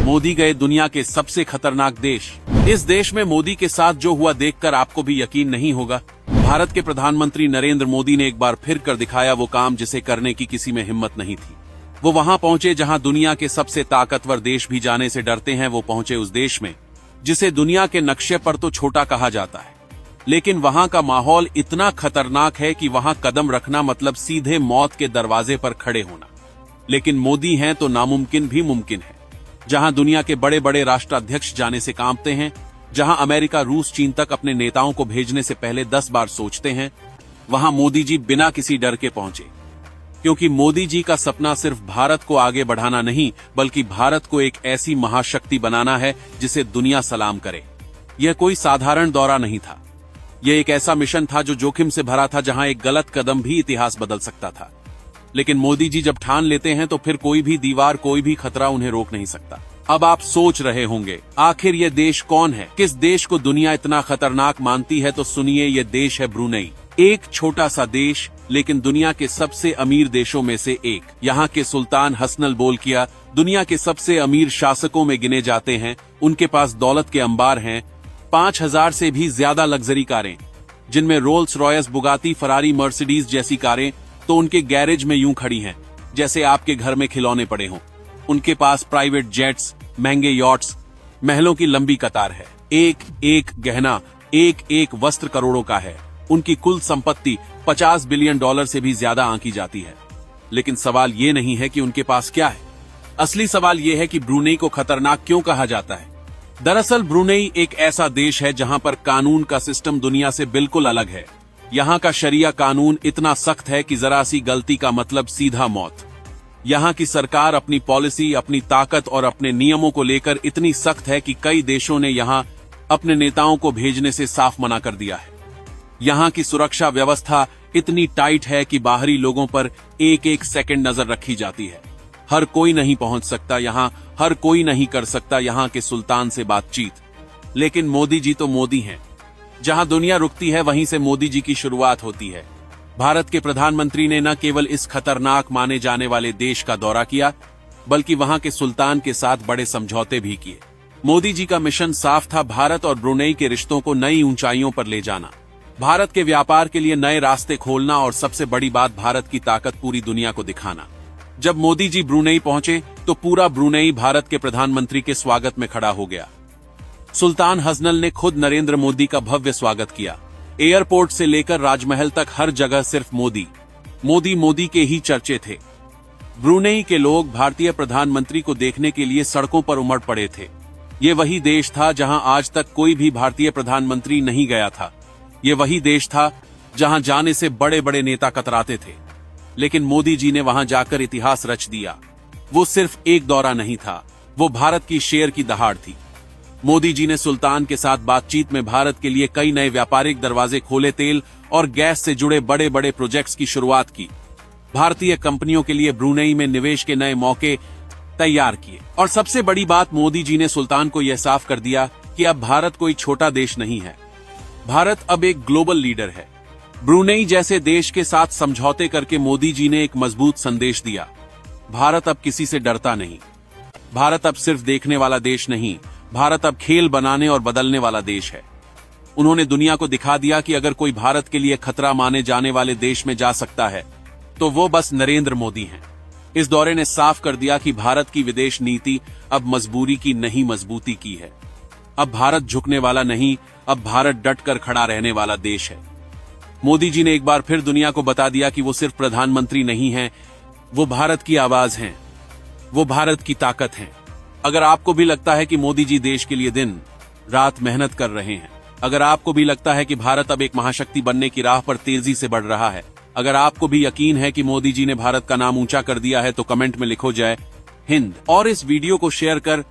मोदी गए दुनिया के सबसे खतरनाक देश। इस देश में मोदी के साथ जो हुआ देखकर आपको भी यकीन नहीं होगा। भारत के प्रधानमंत्री नरेंद्र मोदी ने एक बार फिर कर दिखाया वो काम जिसे करने की किसी में हिम्मत नहीं थी। वो वहां पहुंचे जहां दुनिया के सबसे ताकतवर देश भी जाने से डरते हैं। वो पहुंचे उस देश में जिसे दुनिया के नक्शे पर तो छोटा कहा जाता है, लेकिन वहां का माहौल इतना खतरनाक है कि वहां कदम रखना मतलब सीधे मौत के दरवाजे पर खड़े होना। लेकिन मोदी हैं तो नामुमकिन भी मुमकिन है। जहां दुनिया के बड़े बड़े राष्ट्राध्यक्ष जाने से कांपते हैं, जहां अमेरिका, रूस, चीन तक अपने नेताओं को भेजने से पहले 10 बार सोचते हैं, वहां मोदी जी बिना किसी डर के पहुंचे। क्योंकि मोदी जी का सपना सिर्फ भारत को आगे बढ़ाना नहीं, बल्कि भारत को एक ऐसी महाशक्ति बनाना है जिसे दुनिया सलाम करे। यह कोई साधारण दौरा नहीं था। यह एक ऐसा मिशन था जो जोखिम से भरा था, जहां एक गलत कदम भी इतिहास बदल सकता था। लेकिन मोदी जी जब ठान लेते हैं तो फिर कोई भी दीवार, कोई भी खतरा उन्हें रोक नहीं सकता। अब आप सोच रहे होंगे आखिर ये देश कौन है, किस देश को दुनिया इतना खतरनाक मानती है? तो सुनिए, ये देश है ब्रुनेई। एक छोटा सा देश, लेकिन दुनिया के सबसे अमीर देशों में से एक। यहाँ के सुल्तान हसनल बोलकिया दुनिया के सबसे अमीर शासकों में गिने जाते हैं। उनके पास दौलत के अंबार हैं, 5000 से भी ज्यादा लग्जरी कारें, जिनमें रोल्स रॉयस, बुगाती, फरारी, मर्सिडीज जैसी कारें तो उनके गैरेज में यूं खड़ी हैं जैसे आपके घर में खिलौने पड़े हों। उनके पास प्राइवेट जेट्स, महंगे यॉट्स, महलों की लंबी कतार है। एक एक गहना, एक एक वस्त्र करोड़ों का है। उनकी कुल संपत्ति $50 बिलियन से भी ज्यादा आंकी जाती है। लेकिन सवाल ये नहीं है कि उनके पास क्या है। असली सवाल ये है कि ब्रुनेई को खतरनाक क्यों कहा जाता है। दरअसल ब्रुनेई एक ऐसा देश है जहां पर कानून का सिस्टम दुनिया से बिल्कुल अलग है। यहाँ का शरिया कानून इतना सख्त है कि जरा सी गलती का मतलब सीधा मौत। यहाँ की सरकार अपनी पॉलिसी, अपनी ताकत और अपने नियमों को लेकर इतनी सख्त है कि कई देशों ने यहाँ अपने नेताओं को भेजने से साफ मना कर दिया है। यहाँ की सुरक्षा व्यवस्था इतनी टाइट है कि बाहरी लोगों पर एक एक सेकंड नजर रखी जाती है। हर कोई नहीं पहुंच सकता यहाँ, हर कोई नहीं कर सकता यहाँ के सुल्तान से बातचीत। लेकिन मोदी जी तो मोदी हैं। जहां दुनिया रुकती है वहीं से मोदी जी की शुरुआत होती है। भारत के प्रधानमंत्री ने न केवल इस खतरनाक माने जाने वाले देश का दौरा किया, बल्कि वहां के सुल्तान के साथ बड़े समझौते भी किए। मोदी जी का मिशन साफ था, भारत और ब्रुनेई के रिश्तों को नई ऊंचाइयों पर ले जाना, भारत के व्यापार के लिए नए रास्ते खोलना और सबसे बड़ी बात, भारत की ताकत पूरी दुनिया को दिखाना। जब मोदी जी ब्रुनेई पहुंचे तो पूरा ब्रुनेई भारत के प्रधानमंत्री के स्वागत में खड़ा हो गया। सुल्तान हसनल ने खुद नरेंद्र मोदी का भव्य स्वागत किया। एयरपोर्ट से लेकर राजमहल तक हर जगह सिर्फ मोदी मोदी मोदी के ही चर्चे थे। ब्रुनेई के लोग भारतीय प्रधानमंत्री को देखने के लिए सड़कों पर उमड़ पड़े थे। ये वही देश था जहां आज तक कोई भी भारतीय प्रधानमंत्री नहीं गया था। ये वही देश था जहां जाने से बड़े बड़े नेता कतराते थे। लेकिन मोदी जी ने वहां जाकर इतिहास रच दिया। वो सिर्फ एक दौरा नहीं था, वो भारत की शेर की दहाड़ थी। मोदी जी ने सुल्तान के साथ बातचीत में भारत के लिए कई नए व्यापारिक दरवाजे खोले, तेल और गैस से जुड़े बड़े बड़े प्रोजेक्ट्स की शुरुआत की। भारतीय कंपनियों के लिए ब्रुनेई में निवेश के नए मौके तैयार किए। और सबसे बड़ी बात, मोदी जी ने सुल्तान को यह साफ कर दिया कि अब भारत कोई छोटा देश नहीं है, भारत अब एक ग्लोबल लीडर है। ब्रुनेई जैसे देश के साथ समझौते करके मोदी जी ने एक मजबूत संदेश दिया, भारत अब किसी से डरता नहीं। भारत अब सिर्फ देखने वाला देश नहीं, भारत अब खेल बनाने और बदलने वाला देश है। उन्होंने दुनिया को दिखा दिया कि अगर कोई भारत के लिए खतरा माने जाने वाले देश में जा सकता है तो वो बस नरेंद्र मोदी हैं। इस दौरे ने साफ कर दिया कि भारत की विदेश नीति अब मजबूरी की नहीं, मजबूती की है। अब भारत झुकने वाला नहीं, अब भारत डट कर खड़ा रहने वाला देश है। मोदी जी ने एक बार फिर दुनिया को बता दिया कि वो सिर्फ प्रधानमंत्री नहीं हैं, वो भारत की आवाज हैं, वो भारत की ताकत हैं। अगर आपको भी लगता है कि मोदी जी देश के लिए दिन रात मेहनत कर रहे हैं, अगर आपको भी लगता है कि भारत अब एक महाशक्ति बनने की राह पर तेजी से बढ़ रहा है, अगर आपको भी यकीन है कि मोदी जी ने भारत का नाम ऊंचा कर दिया है, तो कमेंट में लिखो जय हिंद और इस वीडियो को शेयर कर